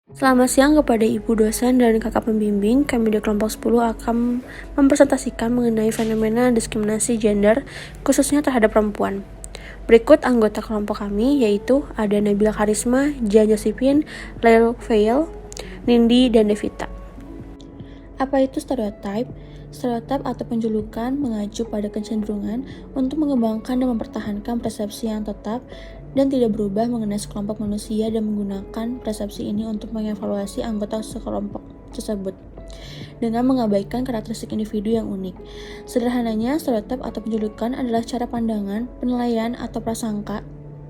Selamat siang kepada Ibu dosen dan kakak pembimbing. Kami di kelompok 10 akan mempresentasikan mengenai fenomena diskriminasi gender, khususnya terhadap perempuan. Berikut anggota kelompok kami, yaitu ada Nabila Karisma, Jan Josephine, Lail Veil, Nindi, dan Devita. Apa itu stereotip? Stereotip atau penjulukan mengacu pada kecenderungan untuk mengembangkan dan mempertahankan persepsi yang tetap dan tidak berubah mengenai sekelompok manusia dan menggunakan persepsi ini untuk mengevaluasi anggota sekelompok tersebut dengan mengabaikan karakteristik individu yang unik. Sederhananya, stereotip atau penjulukan adalah cara pandangan, penilaian, atau prasangka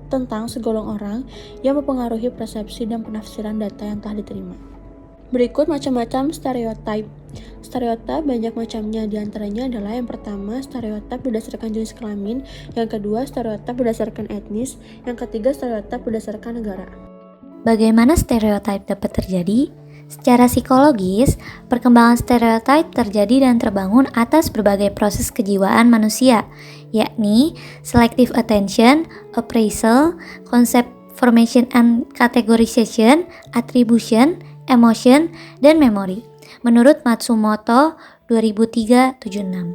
tentang segolong orang yang mempengaruhi persepsi dan penafsiran data yang telah diterima. Berikut macam-macam stereotip. Stereotip banyak macamnya, diantaranya adalah yang pertama, stereotip berdasarkan jenis kelamin, yang kedua, stereotip berdasarkan etnis, yang ketiga, stereotip berdasarkan negara. Bagaimana stereotip dapat terjadi? Secara psikologis, perkembangan stereotip terjadi dan terbangun atas berbagai proses kejiwaan manusia, yakni selective attention, appraisal, concept formation and categorization, attribution, emotion, dan memory. Menurut Matsumoto 2003-76.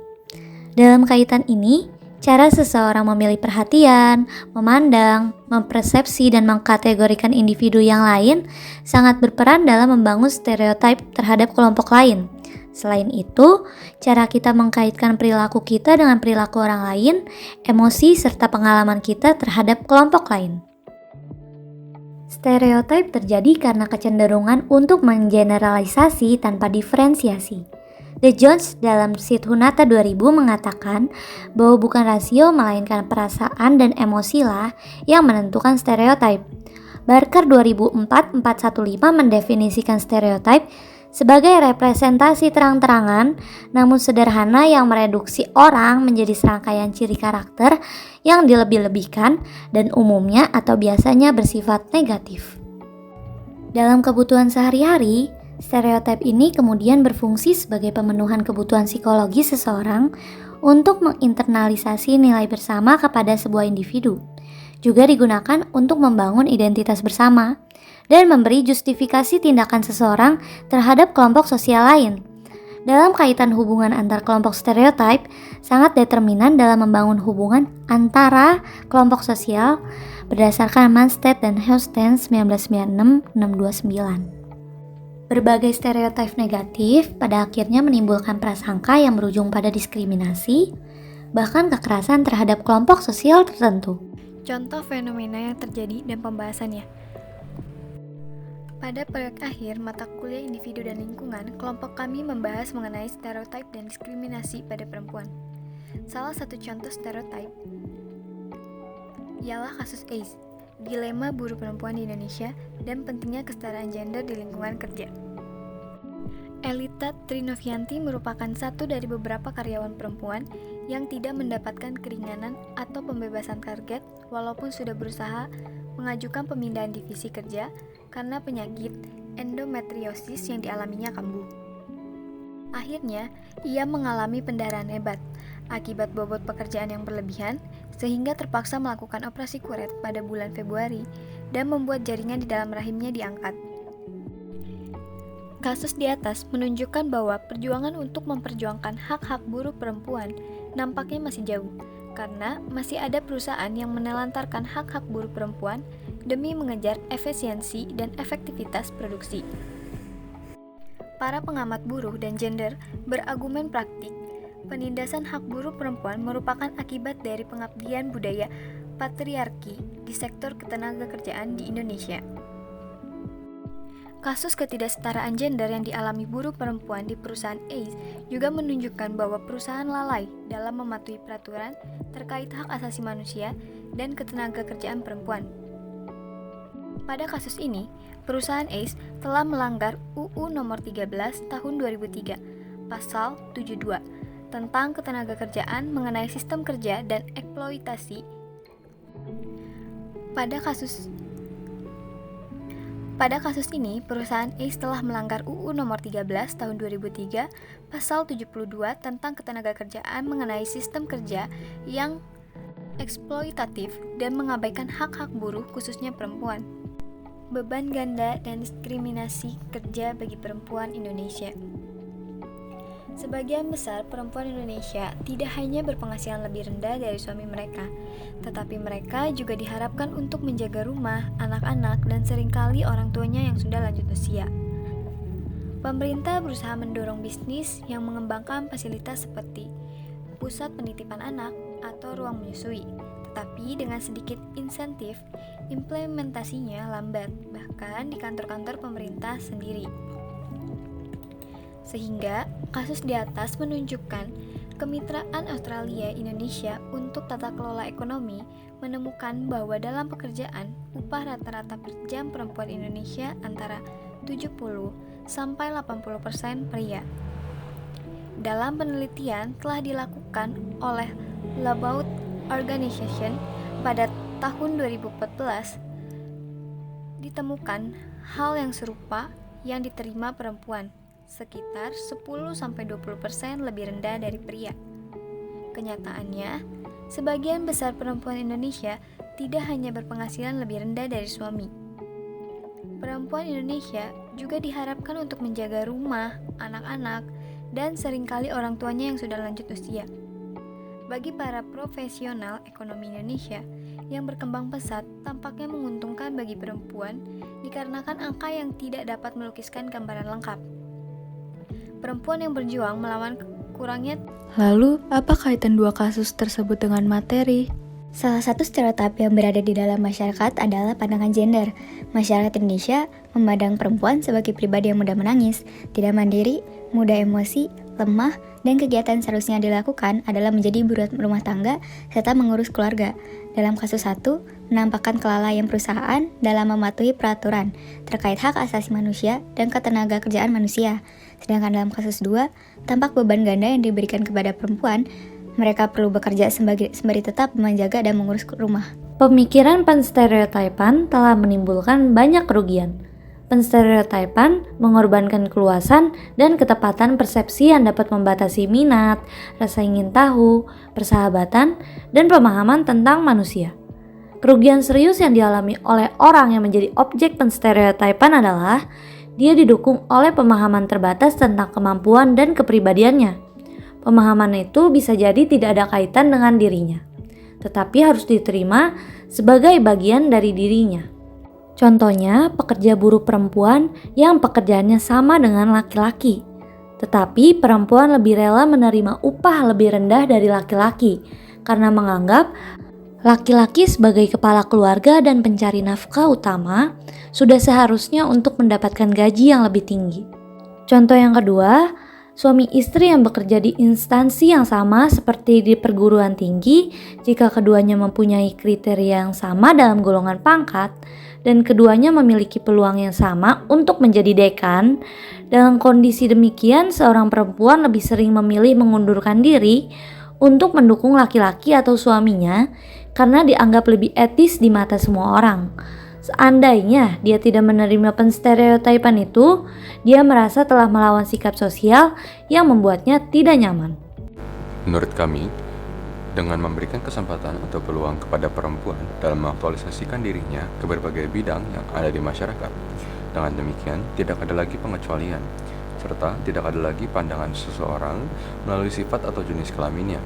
Dalam kaitan ini, cara seseorang memilih perhatian, memandang, mempersepsi, dan mengkategorikan individu yang lain sangat berperan dalam membangun stereotip terhadap kelompok lain. Selain itu, cara kita mengkaitkan perilaku kita dengan perilaku orang lain, emosi, serta pengalaman kita terhadap kelompok lain. Stereotip terjadi karena kecenderungan untuk menggeneralisasi tanpa diferensiasi. The Jones dalam Siddhartha 2000 mengatakan bahwa bukan rasio melainkan perasaan dan emosilah yang menentukan stereotip. Barker 2004-415 mendefinisikan stereotip sebagai representasi terang-terangan namun sederhana yang mereduksi orang menjadi serangkaian ciri karakter yang dilebih-lebihkan dan umumnya atau biasanya bersifat negatif. Dalam kebutuhan sehari-hari, stereotip ini kemudian berfungsi sebagai pemenuhan kebutuhan psikologi seseorang untuk menginternalisasi nilai bersama kepada sebuah individu. Juga digunakan untuk membangun identitas bersama dan memberi justifikasi tindakan seseorang terhadap kelompok sosial lain. Dalam kaitan hubungan antar kelompok stereotip, sangat determinan dalam membangun hubungan antara kelompok sosial berdasarkan Manstead dan Houston 1996-629. Berbagai stereotip negatif pada akhirnya menimbulkan prasangka yang berujung pada diskriminasi, bahkan kekerasan terhadap kelompok sosial tertentu. Contoh fenomena yang terjadi dan pembahasannya. Pada proyek akhir mata kuliah individu dan lingkungan, kelompok kami membahas mengenai stereotip dan diskriminasi pada perempuan. Salah satu contoh stereotip ialah kasus AIDS, dilema buruh perempuan di Indonesia, dan pentingnya kesetaraan gender di lingkungan kerja. Elita Trinovianti merupakan satu dari beberapa karyawan perempuan yang tidak mendapatkan keringanan atau pembebasan target walaupun sudah berusaha mengajukan pemindahan divisi kerja karena penyakit endometriosis yang dialaminya kambuh. Akhirnya, ia mengalami pendarahan hebat akibat bobot pekerjaan yang berlebihan sehingga terpaksa melakukan operasi kuret pada bulan Februari dan membuat jaringan di dalam rahimnya diangkat. Kasus di atas menunjukkan bahwa perjuangan untuk memperjuangkan hak-hak buruh perempuan nampaknya masih jauh, karena masih ada perusahaan yang menelantarkan hak-hak buruh perempuan demi mengejar efisiensi dan efektivitas produksi. Para pengamat buruh dan gender berargumen praktik, penindasan hak buruh perempuan merupakan akibat dari pengabdian budaya patriarki di sektor ketenagakerjaan di Indonesia. Kasus ketidaksetaraan gender yang dialami buruh perempuan di perusahaan ACE juga menunjukkan bahwa perusahaan lalai dalam mematuhi peraturan terkait hak asasi manusia dan ketenagakerjaan perempuan. Pada kasus ini, perusahaan ACE telah melanggar UU Nomor 13 Tahun 2003, Pasal 72, tentang ketenagakerjaan mengenai sistem kerja dan eksploitasi. Pada kasus ini, perusahaan ACE telah melanggar UU Nomor 13 Tahun 2003, Pasal 72 tentang ketenagakerjaan mengenai sistem kerja yang eksploitatif dan mengabaikan hak-hak buruh khususnya perempuan. beban ganda dan diskriminasi kerja bagi perempuan Indonesia. Sebagian besar perempuan Indonesia tidak hanya berpenghasilan lebih rendah dari suami mereka, tetapi mereka juga diharapkan untuk menjaga rumah, anak-anak, dan seringkali orang tuanya yang sudah lanjut usia. Pemerintah berusaha mendorong bisnis yang mengembangkan fasilitas seperti pusat penitipan anak atau ruang menyusui, tetapi dengan sedikit insentif, implementasinya lambat, bahkan di kantor-kantor pemerintah sendiri. Sehingga kasus di atas menunjukkan kemitraan Australia-Indonesia untuk tata kelola ekonomi menemukan bahwa dalam pekerjaan, upah rata-rata per jam perempuan Indonesia antara 70-80% pria. Dalam penelitian telah dilakukan oleh Labour Organization pada tahun 2014, ditemukan hal yang serupa yang diterima perempuan, sekitar 10-20% lebih rendah dari pria. Kenyataannya, sebagian besar perempuan Indonesia tidak hanya berpenghasilan lebih rendah dari suami. Perempuan Indonesia juga diharapkan untuk menjaga rumah, anak-anak, dan seringkali orang tuanya yang sudah lanjut usia. Bagi para profesional ekonomi Indonesia yang berkembang pesat, tampaknya menguntungkan bagi perempuan dikarenakan angka yang tidak dapat melukiskan gambaran lengkap. Perempuan yang berjuang melawan kurangnya. Lalu, apa kaitan dua kasus tersebut dengan materi? Salah satu stereotip yang berada di dalam masyarakat adalah pandangan gender. Masyarakat Indonesia memandang perempuan sebagai pribadi yang mudah menangis, tidak mandiri, mudah emosi, lemah, dan kegiatan seharusnya dilakukan adalah menjadi ibu rumah tangga serta mengurus keluarga. Dalam kasus satu, menampakkan kelalaian perusahaan dalam mematuhi peraturan terkait hak asasi manusia dan ketenaga kerjaan manusia. Sedangkan dalam kasus 2, tampak beban ganda yang diberikan kepada perempuan. Mereka perlu bekerja sembari tetap menjaga dan mengurus rumah. Pemikiran penstereotipan telah menimbulkan banyak kerugian. Penstereotipan mengorbankan keluasan dan ketepatan persepsi yang dapat membatasi minat, rasa ingin tahu, persahabatan, dan pemahaman tentang manusia. Kerugian serius yang dialami oleh orang yang menjadi objek penstereotipan adalah dia didukung oleh pemahaman terbatas tentang kemampuan dan kepribadiannya. Pemahaman itu bisa jadi tidak ada kaitan dengan dirinya, tetapi harus diterima sebagai bagian dari dirinya. Contohnya, pekerja buruh perempuan yang pekerjaannya sama dengan laki-laki, tetapi perempuan lebih rela menerima upah lebih rendah dari laki-laki karena menganggap laki-laki sebagai kepala keluarga dan pencari nafkah utama sudah seharusnya untuk mendapatkan gaji yang lebih tinggi. Contoh yang kedua, suami istri yang bekerja di instansi yang sama seperti di perguruan tinggi, jika keduanya mempunyai kriteria yang sama dalam golongan pangkat dan keduanya memiliki peluang yang sama untuk menjadi dekan, dalam kondisi demikian seorang perempuan lebih sering memilih mengundurkan diri untuk mendukung laki-laki atau suaminya karena dianggap lebih etis di mata semua orang. Seandainya dia tidak menerima penstereotipan itu, dia merasa telah melawan sikap sosial yang membuatnya tidak nyaman. Menurut kami, dengan memberikan kesempatan atau peluang kepada perempuan dalam mengaktualisasikan dirinya ke berbagai bidang yang ada di masyarakat, dengan demikian tidak ada lagi pengecualian, serta tidak ada lagi pandangan seseorang melalui sifat atau jenis kelaminnya,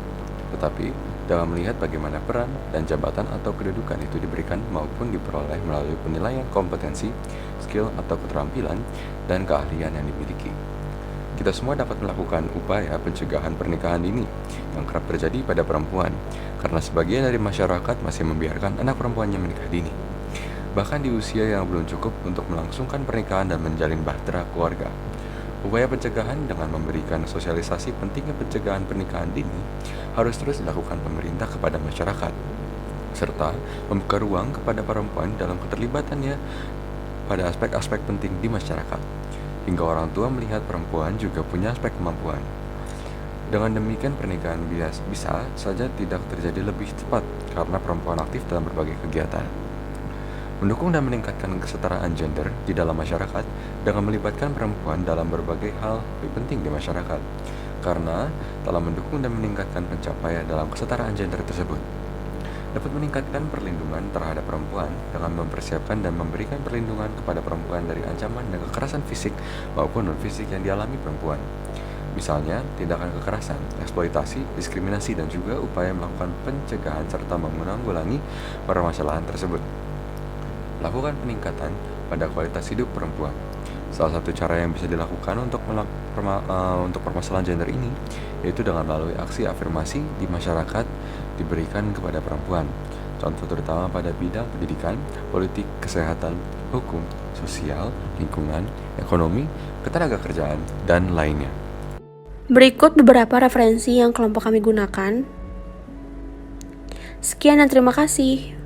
tetapi dalam melihat bagaimana peran dan jabatan atau kedudukan itu diberikan maupun diperoleh melalui penilaian kompetensi, skill atau keterampilan, dan keahlian yang dimiliki. Kita semua dapat melakukan upaya pencegahan pernikahan dini yang kerap terjadi pada perempuan, karena sebagian dari masyarakat masih membiarkan anak perempuannya menikah dini, bahkan di usia yang belum cukup untuk melangsungkan pernikahan dan menjalin bahtera keluarga. Upaya pencegahan dengan memberikan sosialisasi pentingnya pencegahan pernikahan dini harus terus dilakukan pemerintah kepada masyarakat, serta membuka ruang kepada perempuan dalam keterlibatannya pada aspek-aspek penting di masyarakat, hingga orang tua melihat perempuan juga punya aspek kemampuan. Dengan demikian pernikahan bisa saja tidak terjadi lebih cepat karena perempuan aktif dalam berbagai kegiatan. Mendukung dan meningkatkan kesetaraan gender di dalam masyarakat dengan melibatkan perempuan dalam berbagai hal lebih penting di masyarakat, karena telah mendukung dan meningkatkan pencapaian dalam kesetaraan gender tersebut. dapat meningkatkan perlindungan terhadap perempuan dengan mempersiapkan dan memberikan perlindungan kepada perempuan dari ancaman dan kekerasan fisik maupun non-fisik yang dialami perempuan. Misalnya, tindakan kekerasan, eksploitasi, diskriminasi, dan juga upaya melakukan pencegahan serta menanggulangi permasalahan tersebut. Lakukan peningkatan pada kualitas hidup perempuan. Salah satu cara yang bisa dilakukan untuk permasalahan gender ini yaitu dengan melalui aksi afirmasi di masyarakat diberikan kepada perempuan. Contoh terutama pada bidang pendidikan, politik, kesehatan, hukum, sosial, lingkungan, ekonomi, ketenagakerjaan, dan lainnya. Berikut beberapa referensi yang kelompok kami gunakan. Sekian dan terima kasih.